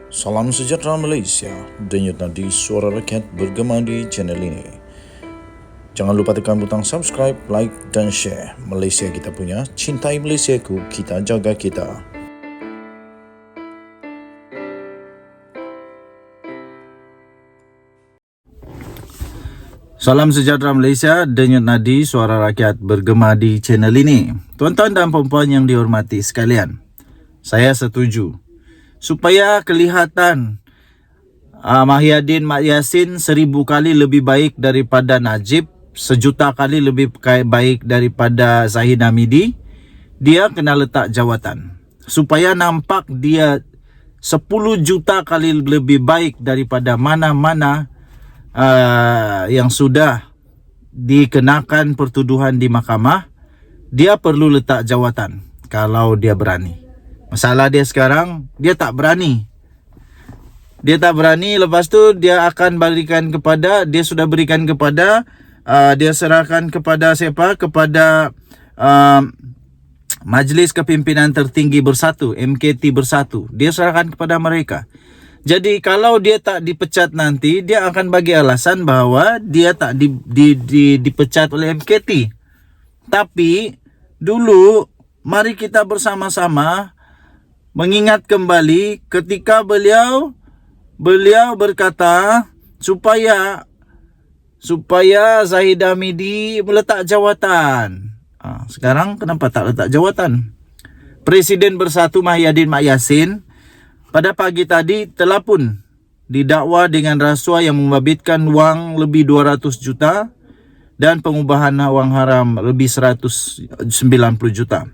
Salam sejahtera Malaysia, denyut nadi suara rakyat bergema di channel ini. Jangan lupa tekan butang subscribe, like dan share. Malaysia kita punya, cintai Malaysiaku, kita jaga kita. Salam sejahtera Malaysia, denyut nadi suara rakyat bergema di channel ini. Tuan-tuan dan puan-puan yang dihormati sekalian, saya setuju supaya kelihatan Mahyadin Mat Yassin 1000 kali lebih baik daripada Najib, 1,000,000 kali lebih baik daripada Zahid Hamidi, dia kena letak jawatan. Supaya nampak dia 10 juta kali lebih baik daripada mana-mana yang sudah dikenakan pertuduhan di mahkamah, dia perlu letak jawatan kalau dia berani. Masalah dia sekarang, dia tak berani. Dia tak berani, lepas tu dia akan berikan kepada, dia sudah berikan kepada, dia serahkan kepada siapa? Kepada Majlis Kepimpinan Tertinggi Bersatu, MKT Bersatu. Dia serahkan kepada mereka. Jadi kalau dia tak dipecat nanti, dia akan bagi alasan bahawa dia tak dipecat oleh MKT. Tapi dulu, mari kita bersama-sama mengingat kembali ketika beliau berkata supaya Zahid Hamidi meletak jawatan. Sekarang kenapa tak letak jawatan? Presiden Bersatu Mahyadin Mat Yassin pada pagi tadi telah pun didakwa dengan rasuah yang membabitkan wang lebih 200 juta dan pengubahan wang haram lebih 190 juta.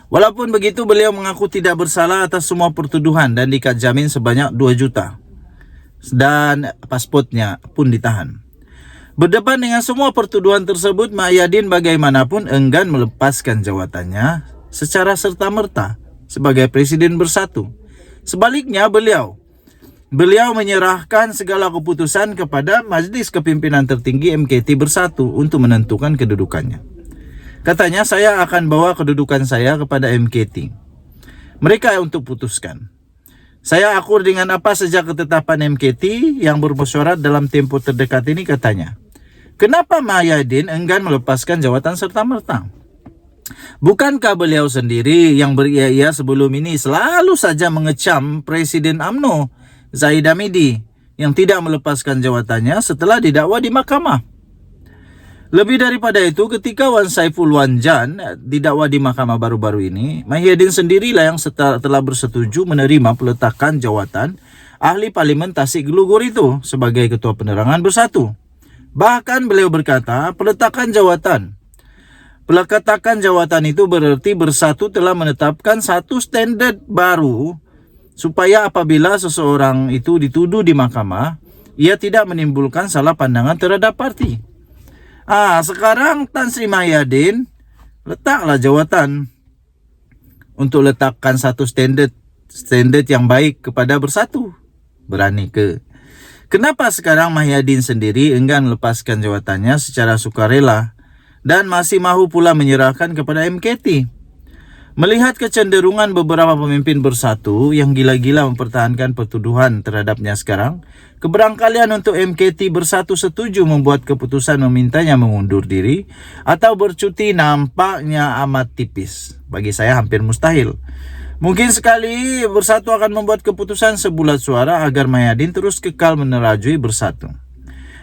Walaupun begitu, beliau mengaku tidak bersalah atas semua pertuduhan dan diikat jamin sebanyak 2 juta. Dan pasportnya pun ditahan. Berdepan dengan semua pertuduhan tersebut, Mahyadin bagaimanapun enggan melepaskan jawatannya secara serta-merta sebagai Presiden Bersatu. Sebaliknya, beliau menyerahkan segala keputusan kepada Majlis Kepimpinan Tertinggi MKT Bersatu untuk menentukan kedudukannya. Katanya, saya akan bawa kedudukan saya kepada MKT. Mereka untuk putuskan. Saya akur dengan apa sejak ketetapan MKT yang bermesyuarat dalam tempoh terdekat ini, katanya. Kenapa Mahyadin enggan melepaskan jawatan serta-merta? Bukankah beliau sendiri yang beria-ia sebelum ini selalu saja mengecam Presiden UMNO, Zahid Hamidi, yang tidak melepaskan jawatannya setelah didakwa di mahkamah? Lebih daripada itu, ketika Wan Saiful Wanjan didakwa di mahkamah baru-baru ini, Mahyadin sendirilah yang telah bersetuju menerima peletakan jawatan ahli Parlimen Tasik Gelugur itu sebagai Ketua Penerangan Bersatu. Bahkan beliau berkata, peletakan jawatan itu berarti Bersatu telah menetapkan satu standard baru supaya apabila seseorang itu dituduh di mahkamah, ia tidak menimbulkan salah pandangan terhadap parti. Sekarang Tan Sri Mahyadin letaklah jawatan untuk letakkan satu standard yang baik kepada Bersatu. Berani ke? Kenapa sekarang Mahyadin sendiri enggan melepaskan jawatannya secara sukarela dan masih mahu pula menyerahkan kepada MKT? Melihat kecenderungan beberapa pemimpin Bersatu yang gila-gila mempertahankan pertuduhan terhadapnya sekarang, keberangkalian untuk MKT Bersatu setuju membuat keputusan memintanya mengundur diri atau bercuti nampaknya amat tipis. Bagi saya hampir mustahil. Mungkin sekali Bersatu akan membuat keputusan sebulat suara agar Mahyadin terus kekal menerajui Bersatu.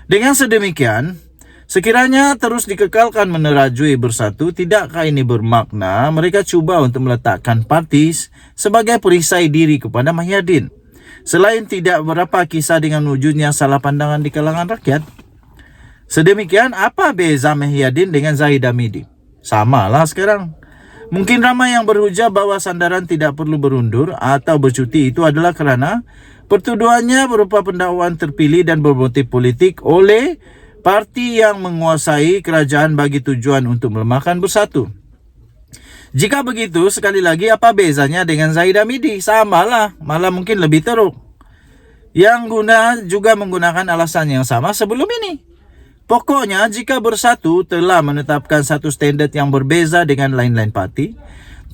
Dengan sedemikian, sekiranya terus dikekalkan menerajui Bersatu, tidakkah ini bermakna mereka cuba untuk meletakkan parti sebagai perisai diri kepada Mahyadin? Selain tidak berapa kisah dengan wujudnya salah pandangan di kalangan rakyat. Sedemikian, apa beza Mahyadin dengan Zahid Hamidi? Samalah sekarang. Mungkin ramai yang berhujah bahwa sandaran tidak perlu berundur atau bercuti itu adalah kerana pertuduhannya berupa pendakwaan terpilih dan bermotif politik oleh parti yang menguasai kerajaan bagi tujuan untuk melemahkan Bersatu. Jika begitu, sekali lagi apa bezanya dengan Zahid Hamidi? Samalah, malah mungkin lebih teruk. Yang juga menggunakan alasan yang sama sebelum ini. Pokoknya, jika Bersatu telah menetapkan satu standard yang berbeza dengan lain-lain parti,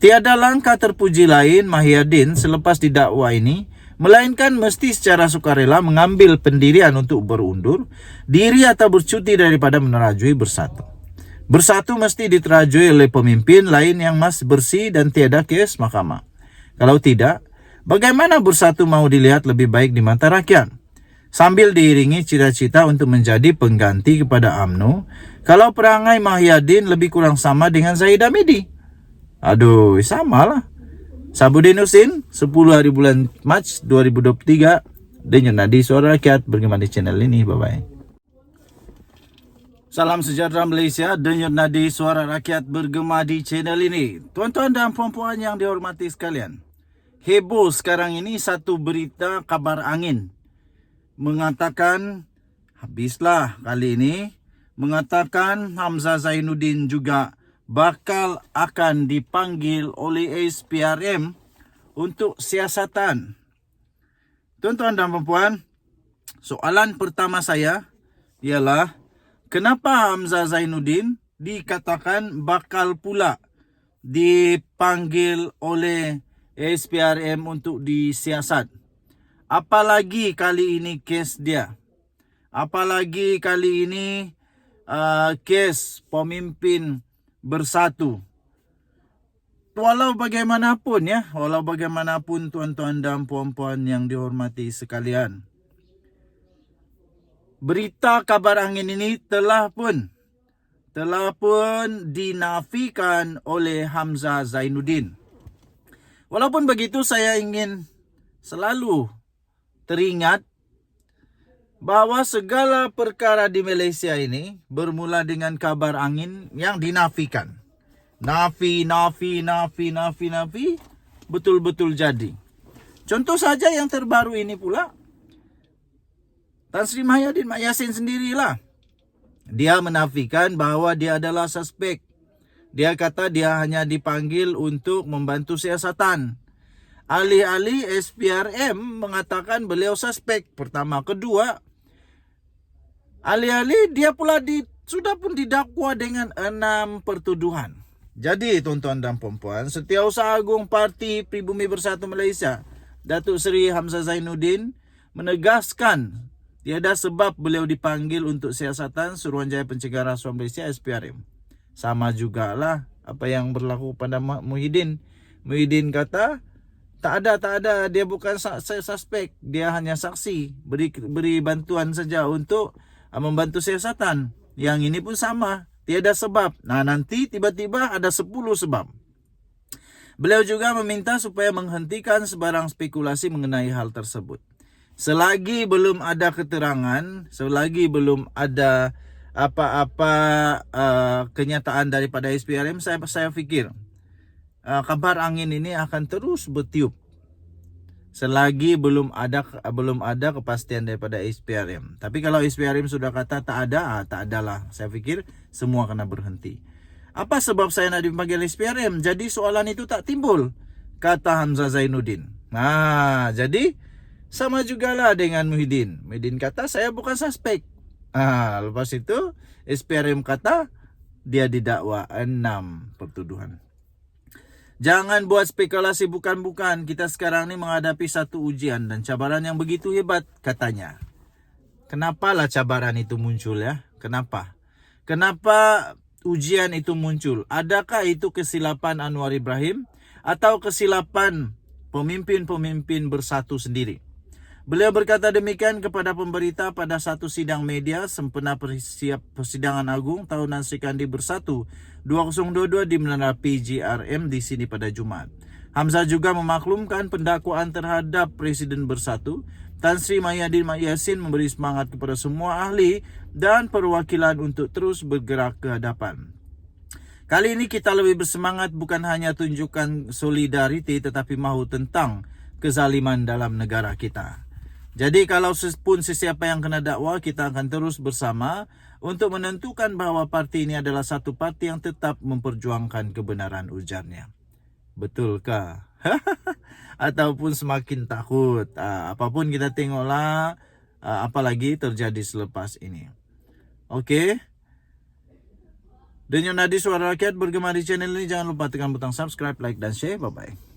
Tiada langkah terpuji lain Mahyadin selepas didakwa ini, melainkan mesti secara sukarela mengambil pendirian untuk berundur diri atau bercuti daripada menerajui bersatu. Bersatu mesti diterajui oleh pemimpin lain yang masih bersih dan tiada kes mahkamah. Kalau tidak, bagaimana bersatu mau dilihat lebih baik di mata rakyat? Sambil diiringi cita-cita untuk menjadi pengganti kepada UMNO, kalau perangai Mahyadin lebih kurang sama dengan Zahid Hamidi. Aduh, sama lah. Sabudin Husin, 10 hari bulan Mac 2023. Denyut Nadi Suara Rakyat bergema di channel ini. Bye-bye. Salam sejahtera Malaysia. Denyut Nadi Suara Rakyat bergema di channel ini. Tuan-tuan dan puan-puan yang dihormati sekalian. Heboh sekarang ini satu berita kabar angin. Mengatakan, habislah kali ini. Mengatakan Hamzah Zainuddin juga bakal akan dipanggil oleh SPRM untuk siasatan. Tuan-tuan dan puan-puan, soalan pertama saya ialah kenapa Hamzah Zainuddin dikatakan bakal pula dipanggil oleh SPRM untuk disiasat? Apalagi kali ini kes dia. Apalagi kali ini kes pemimpin bersatu. Walau bagaimanapun tuan-tuan dan puan-puan yang dihormati sekalian, berita kabar angin ini telah pun dinafikan oleh Hamzah Zainuddin. Walaupun begitu, saya ingin selalu teringat bahawa segala perkara di Malaysia ini bermula dengan kabar angin yang dinafikan. Nafi, betul-betul jadi. Contoh saja yang terbaru ini pula, Tan Sri Mahyadin Mak Yassin sendirilah. Dia menafikan bahawa dia adalah suspek. Dia kata dia hanya dipanggil untuk membantu siasatan. Alih-alih SPRM mengatakan beliau suspek. Pertama, kedua, alih-alih dia pula sudah pun didakwa dengan 6 pertuduhan. Jadi tuan-tuan dan puan-puan, Setiausaha Agung Parti Pribumi Bersatu Malaysia, Datuk Seri Hamzah Zainuddin menegaskan tiada sebab beliau dipanggil untuk siasatan Suruhanjaya Pencegahan Rasuah Malaysia SPRM. Sama jugalah apa yang berlaku pada Muhyiddin. Muhyiddin kata tak ada, dia bukan suspek, dia hanya saksi, beri bantuan saja untuk membantu siasatan. Yang ini pun sama, tiada sebab. Nah, nanti tiba-tiba ada 10 sebab. Beliau juga meminta supaya menghentikan sebarang spekulasi mengenai hal tersebut. Selagi belum ada keterangan, selagi belum ada apa-apa kenyataan daripada SPRM, saya fikir kabar angin ini akan terus bertiup. Selagi belum ada kepastian daripada SPRM. Tapi kalau SPRM sudah kata tak adalah. Saya fikir semua kena berhenti. Apa sebab saya nak dipanggil SPRM? Jadi soalan itu tak timbul, kata Hamzah Zainuddin. Nah, jadi sama jugalah dengan Muhyiddin. Muhyiddin kata saya bukan suspek. Lepas itu SPRM kata dia didakwa 6 pertuduhan. Jangan buat spekulasi bukan-bukan. Kita sekarang ni menghadapi satu ujian dan cabaran yang begitu hebat, katanya. Kenapalah cabaran itu muncul ya? Kenapa ujian itu muncul? Adakah itu kesilapan Anwar Ibrahim atau kesilapan pemimpin-pemimpin bersatu sendiri? Beliau berkata demikian kepada pemberita pada satu sidang media sempena persidangan agung tahunan Sri Kandi Bersatu 2022 di Menara PGRM di sini pada Jumaat. Hamzah juga memaklumkan pendakwaan terhadap Presiden Bersatu. Tan Sri Mahyadin Mak Yassin memberi semangat kepada semua ahli dan perwakilan untuk terus bergerak ke hadapan. Kali ini kita lebih bersemangat bukan hanya tunjukkan solidariti tetapi mahu tentang kezaliman dalam negara kita. Jadi kalau pun sesiapa yang kena dakwa, kita akan terus bersama untuk menentukan bahawa parti ini adalah satu parti yang tetap memperjuangkan kebenaran, ujarnya. Betulkah? Ataupun semakin takut? Apapun kita tengoklah, apalagi terjadi selepas ini. Okey. Denyo Nadi Suara Rakyat bergema di channel ini. Jangan lupa tekan butang subscribe, like, dan share. Bye-bye.